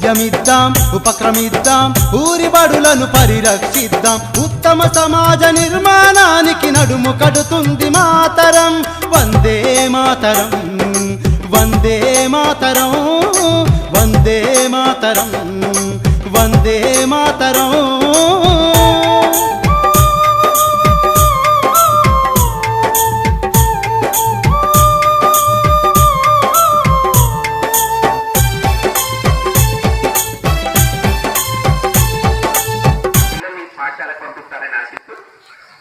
యమిద్దాం ఉపక్రమిద్దాం ఊరి బడులను పరిరక్షిద్దాం ఉత్తమ సమాజ నిర్మాణానికి నడుము కడుతుంది మాతరం వందే మాతరం వందే మాతరం వందే మాతరం వందే మాతరం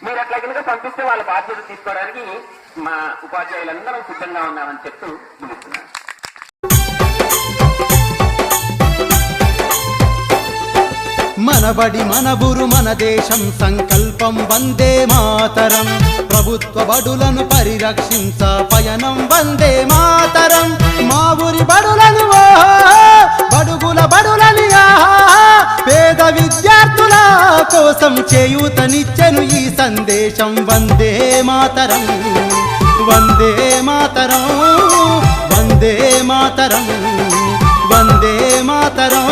మీరు అట్లా కనుక పంపిస్తే వాళ్ళ బాధ్యత తీసుకోవడానికి మా ఉపాధ్యాయులందరం సిద్ధంగా ఉన్నామని చెప్తూ ముగిస్తున్నాను. మనబడి మనబురు మన దేశం సంకల్పం వందే మాతరం ప్రభుత్వ బడులను పరిరక్షించ పయనం వందే మాతరం మా ఊరి బడులను బడుగుల బడులని పేద విద్యార్థుల కోసం చేయూతనిచ్చెను ఈ సందేశం వందే మాతరం వందే మాతరం వందే మాతరం వందే మాతరం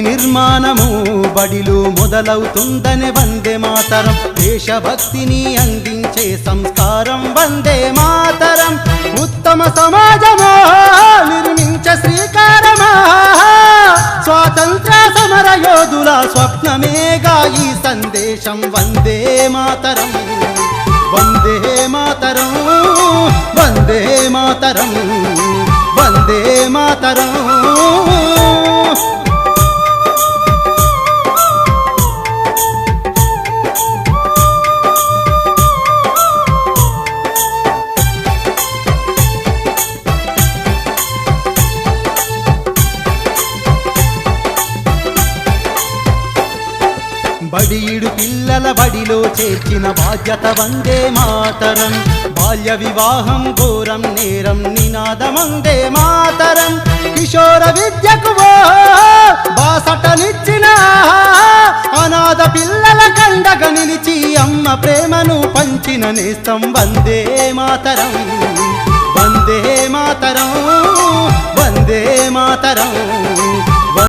నిర్మాణము బడిలో మొదలవుతుందనే వందే మాతరం దేశభక్తిని అందించే సంస్కారం వందే మాతరం ఉత్తమ సమాజమా నిర్మించ శ్రీకారమా స్వాతంత్ర సమర యోధుల స్వప్నమేగా ఈ సందేశం వందే మాతరం వందే మాతరం వందే మాతరం వందే మాతరం బడియుడు పిల్లల బడిలో చేర్చిన బాధ్యత వందే మాతరం బాల్య వివాహం ఘోరం నేరం నినాదం వందే మాతరం కిషోర విద్యకు బాసటనిచ్చిన అనాథ పిల్లల కండగా నిలిచి అమ్మ ప్రేమను పంచిన నేస్తం వందే మాతరం వందే మాతరం వందే మాతరం